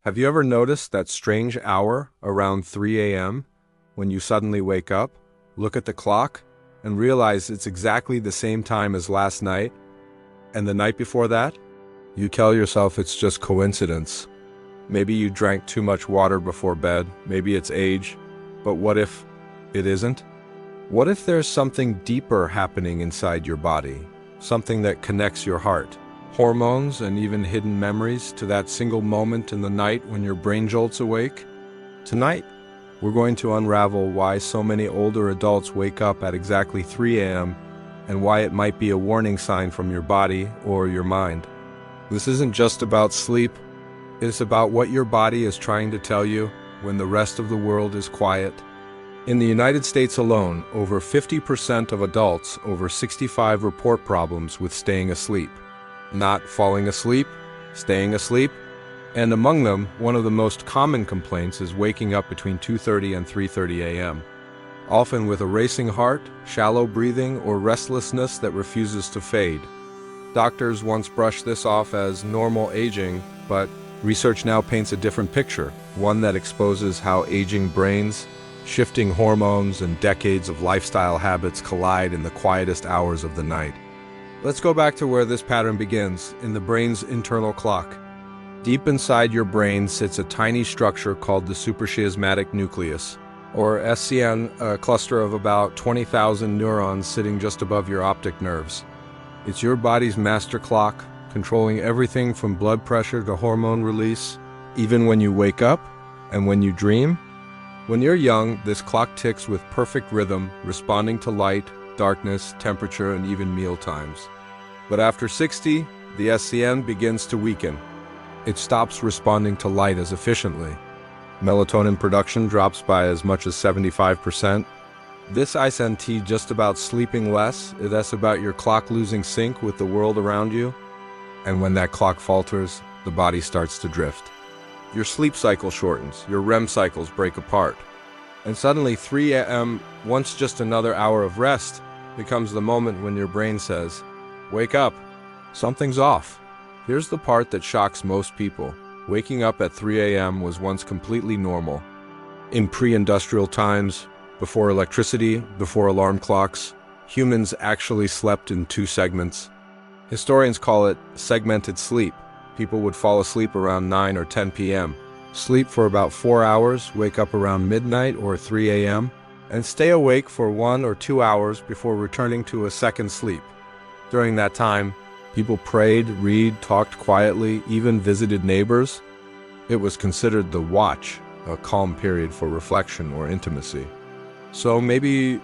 Have you ever noticed that strange hour around 3 a.m. when you suddenly wake up, look at the clock, and realize it's exactly the same time as last night and the night before that? You tell yourself it's just coincidence. Maybe you drank too much water before bed, maybe it's age, but what if it isn't? What if there's something deeper happening inside your body, something that connects your heart, hormones, and even hidden memories to that single moment in the night when your brain jolts awake? Tonight, we're going to unravel why so many older adults wake up at exactly 3 a.m. and why it might be a warning sign from your body or your mind. This isn't just about sleep, it's about what your body is trying to tell you when the rest of the world is quiet. In the United States alone, over 50% of adults over 65 report problems with staying asleep. Not falling asleep, staying asleep, and among them, one of the most common complaints is waking up between 2:30 and 3:30 a.m., often with a racing heart, shallow breathing, or restlessness that refuses to fade. Doctors once brushed this off as normal aging, but research now paints a different picture, one that exposes how aging brains, shifting hormones, and decades of lifestyle habits collide in the quietest hours of the night. Let's go back to where this pattern begins, in the brain's internal clock. Deep inside your brain sits a tiny structure called the suprachiasmatic nucleus, or SCN, a cluster of about 20,000 neurons sitting just above your optic nerves. It's your body's master clock, controlling everything from blood pressure to hormone release, even when you wake up and when you dream. When you're young, this clock ticks with perfect rhythm, responding to light, darkness, temperature, and even meal times. But after 60, the SCN begins to weaken. It stops responding to light as efficiently. Melatonin production drops by as much as 75%. This isn't just about sleeping less, that's about your clock losing sync with the world around you. And when that clock falters, the body starts to drift. Your sleep cycle shortens, your REM cycles break apart. And suddenly 3 a.m., once just another hour of rest, becomes the moment when your brain says, "Wake up, something's off." Here's the part that shocks most people. Waking up at 3 a.m. was once completely normal. In pre-industrial times, before electricity, before alarm clocks, humans actually slept in two segments. Historians call it segmented sleep. People would fall asleep around 9 or 10 p.m., sleep for about 4 hours, wake up around midnight or 3 a.m., and stay awake for 1 or 2 hours before returning to a second sleep. During that time, people prayed, read, talked quietly, even visited neighbors. It was considered the watch, a calm period for reflection or intimacy. So maybe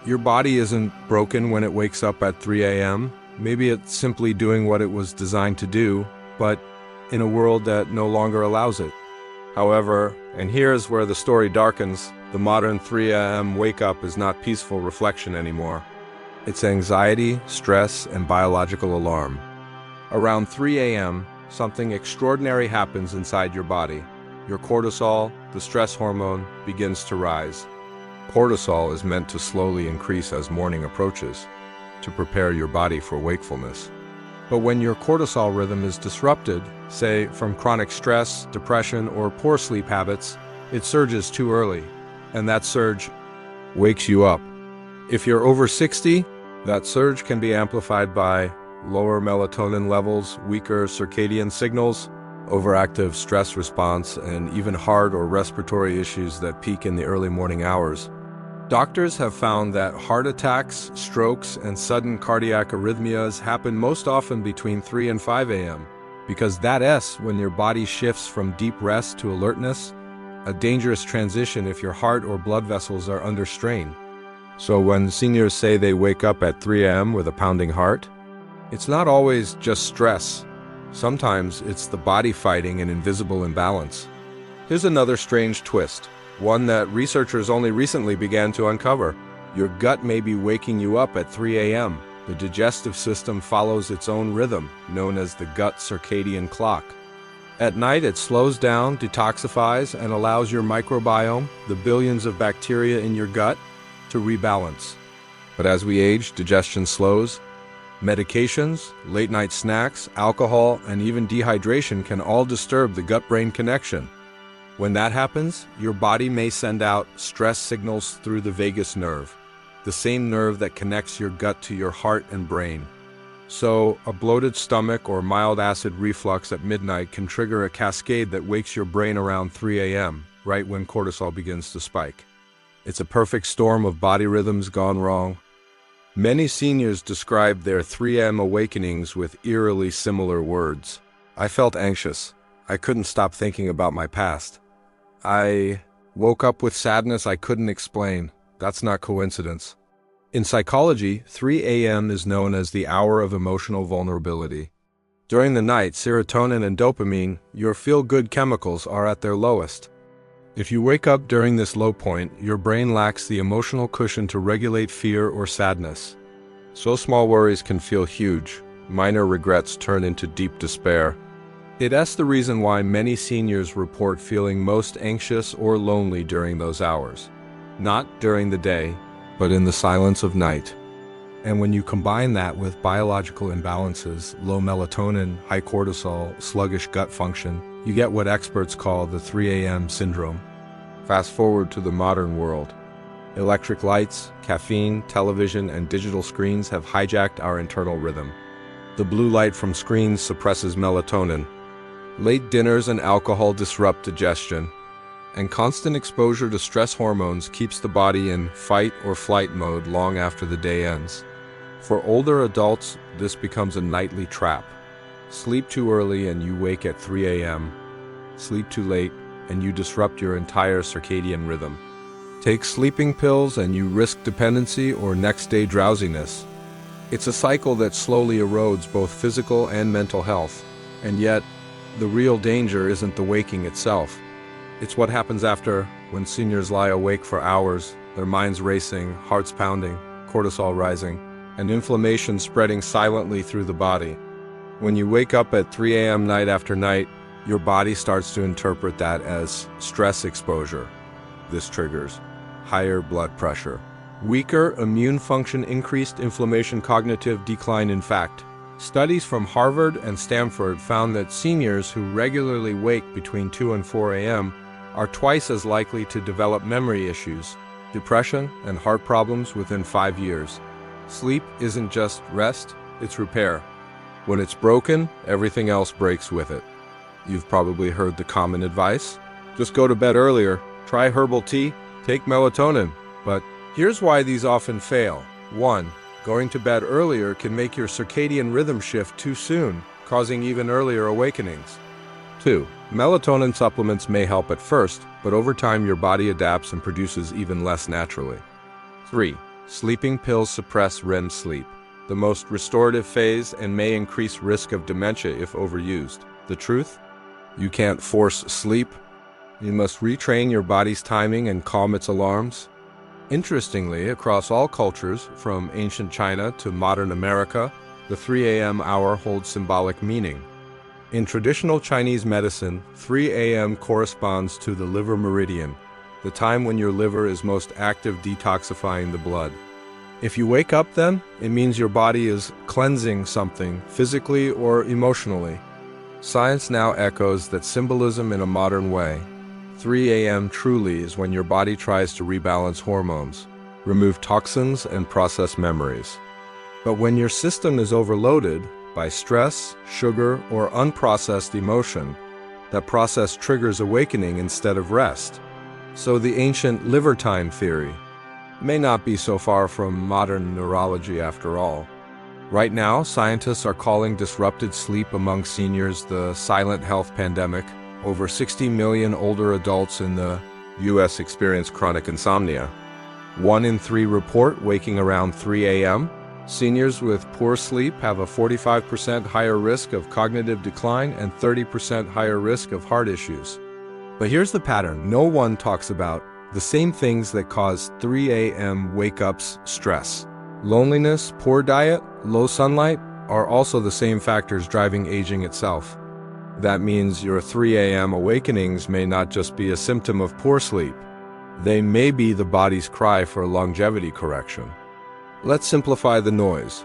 your body isn't broken when it wakes up at 3 a.m. Maybe it's simply doing what it was designed to do, but in a world that no longer allows it. However, and here's where the story darkens, the modern 3 a.m. wake-up is not peaceful reflection anymore. It's anxiety, stress, and biological alarm. Around 3 a.m., something extraordinary happens inside your body. Your cortisol, the stress hormone, begins to rise. Cortisol is meant to slowly increase as morning approaches, to prepare your body for wakefulness. But when your cortisol rhythm is disrupted, say from chronic stress, depression, or poor sleep habits, it surges too early, and that surge wakes you up. If you're over 60, that surge can be amplified by lower melatonin levels, weaker circadian signals, overactive stress response, and even heart or respiratory issues that peak in the early morning hours. Doctors have found that heart attacks, strokes, and sudden cardiac arrhythmias happen most often between 3 and 5 a.m. because when your body shifts from deep rest to alertness, a dangerous transition if your heart or blood vessels are under strain. So when seniors say they wake up at 3 a.m. with a pounding heart, it's not always just stress. Sometimes it's the body fighting an invisible imbalance. Here's another strange twist, one that researchers only recently began to uncover. Your gut may be waking you up at 3 a.m. The digestive system follows its own rhythm, known as the gut circadian clock. At night, it slows down, detoxifies, and allows your microbiome, the billions of bacteria in your gut, to rebalance. But as we age, digestion slows. Medications, late-night snacks, alcohol, and even dehydration can all disturb the gut-brain connection. When that happens, your body may send out stress signals through the vagus nerve, the same nerve that connects your gut to your heart and brain. So, a bloated stomach or mild acid reflux at midnight can trigger a cascade that wakes your brain around 3 a.m., right when cortisol begins to spike. It's a perfect storm of body rhythms gone wrong. Many seniors describe their 3 a.m. awakenings with eerily similar words. I felt anxious. I couldn't stop thinking about my past. I woke up with sadness I couldn't explain. That's not coincidence. In psychology, 3 a.m. is known as the hour of emotional vulnerability. During the night, serotonin and dopamine, your feel-good chemicals, are at their lowest. If you wake up during this low point, your brain lacks the emotional cushion to regulate fear or sadness. So small worries can feel huge. Minor regrets turn into deep despair. It's the reason why many seniors report feeling most anxious or lonely during those hours. Not during the day, but in the silence of night. And when you combine that with biological imbalances, low melatonin, high cortisol, sluggish gut function, you get what experts call the 3 a.m. syndrome. Fast forward to the modern world. Electric lights, caffeine, television, and digital screens have hijacked our internal rhythm. The blue light from screens suppresses melatonin. Late dinners and alcohol disrupt digestion. And constant exposure to stress hormones keeps the body in fight or flight mode long after the day ends. For older adults, this becomes a nightly trap. Sleep too early and you wake at 3 a.m. Sleep too late and you disrupt your entire circadian rhythm. Take sleeping pills and you risk dependency or next-day drowsiness. It's a cycle that slowly erodes both physical and mental health. And yet, the real danger isn't the waking itself. It's what happens after, when seniors lie awake for hours, their minds racing, hearts pounding, cortisol rising, and inflammation spreading silently through the body. When you wake up at 3 a.m. night after night, your body starts to interpret that as stress exposure. This triggers higher blood pressure, weaker immune function, increased inflammation, cognitive decline. In fact, studies from Harvard and Stanford found that seniors who regularly wake between 2 and 4 a.m. are twice as likely to develop memory issues, depression, and heart problems within 5 years. Sleep isn't just rest, it's repair. When it's broken, everything else breaks with it. You've probably heard the common advice: just go to bed earlier, try herbal tea, take melatonin. But here's why these often fail. 1. Going to bed earlier can make your circadian rhythm shift too soon, causing even earlier awakenings. 2. Melatonin supplements may help at first, but over time your body adapts and produces even less naturally. 3. Sleeping pills suppress REM sleep, the most restorative phase, and may increase risk of dementia if overused. The truth? You can't force sleep. You must retrain your body's timing and calm its alarms. Interestingly, across all cultures, from ancient China to modern America, the 3 a.m. hour holds symbolic meaning. In traditional Chinese medicine, 3 a.m. corresponds to the liver meridian, the time when your liver is most active detoxifying the blood. If you wake up then, it means your body is cleansing something, physically or emotionally. Science now echoes that symbolism in a modern way. 3 a.m. truly is when your body tries to rebalance hormones, remove toxins, and process memories. But when your system is overloaded by stress, sugar, or unprocessed emotion, that process triggers awakening instead of rest. So the ancient liver time theory may not be so far from modern neurology after all. Right now, scientists are calling disrupted sleep among seniors the silent health pandemic. Over 60 million older adults in the U.S. experience chronic insomnia. 1 in 3 report waking around 3 a.m. Seniors with poor sleep have a 45% higher risk of cognitive decline and 30% higher risk of heart issues. But here's the pattern. No one talks about the same things that cause 3 a.m. wake-ups: stress, loneliness, poor diet, low sunlight are also the same factors driving aging itself. That means your 3 a.m. awakenings may not just be a symptom of poor sleep. They may be the body's cry for longevity correction. Let's simplify the noise.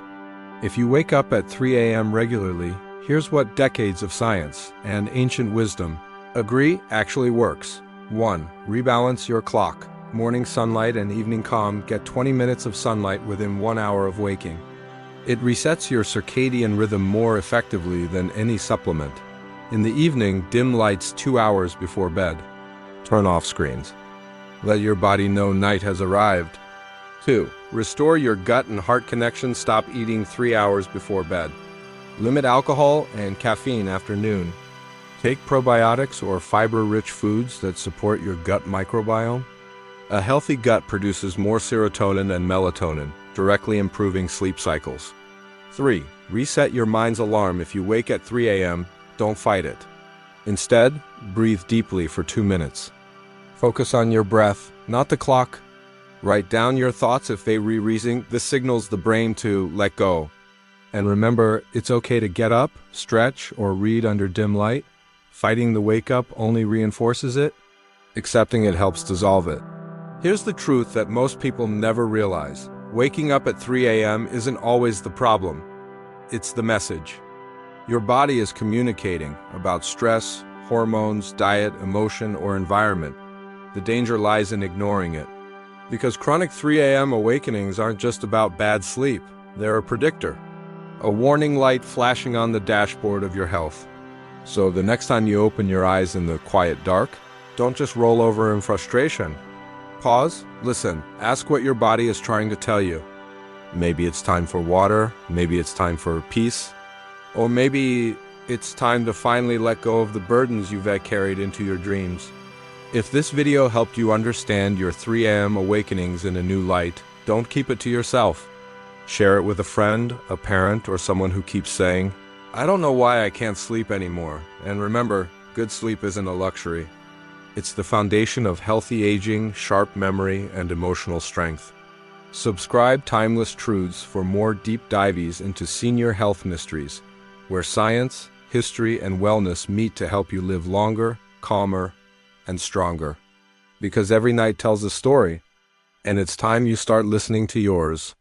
If you wake up at 3 a.m. regularly, here's what decades of science and ancient wisdom agree actually works. 1. Rebalance your clock. Morning sunlight and evening calm get 20 minutes of sunlight within 1 hour of waking. It resets your circadian rhythm more effectively than any supplement. In the evening, dim lights 2 hours before bed. Turn off screens. Let your body know night has arrived. 2. Restore your gut and heart connection. Stop eating 3 hours before bed. Limit alcohol and caffeine after noon. Take probiotics or fiber-rich foods that support your gut microbiome. A healthy gut produces more serotonin and melatonin, directly improving sleep cycles. 3. Reset your mind's alarm. If you wake at 3 a.m., don't fight it. Instead, breathe deeply for 2 minutes. Focus on your breath, not the clock. Write down your thoughts if they re-reason. This signals the brain to let go. And remember, it's okay to get up, stretch, or read under dim light. Fighting the wake-up only reinforces it. Accepting it helps dissolve it. Here's the truth that most people never realize. Waking up at 3 a.m. isn't always the problem. It's the message. Your body is communicating about stress, hormones, diet, emotion, or environment. The danger lies in ignoring it. Because chronic 3 a.m. awakenings aren't just about bad sleep. They're a predictor. A warning light flashing on the dashboard of your health. So the next time you open your eyes in the quiet dark, don't just roll over in frustration. Pause, listen, ask what your body is trying to tell you. Maybe it's time for water, maybe it's time for peace, or maybe it's time to finally let go of the burdens you've carried into your dreams. If this video helped you understand your 3 a.m. awakenings in a new light, don't keep it to yourself. Share it with a friend, a parent, or someone who keeps saying, "I don't know why I can't sleep anymore." And remember, good sleep isn't a luxury. It's the foundation of healthy aging, sharp memory, and emotional strength. Subscribe Timeless Truths for more deep dives into senior health mysteries, where science, history, and wellness meet to help you live longer, calmer, and stronger. Because every night tells a story, and it's time you start listening to yours.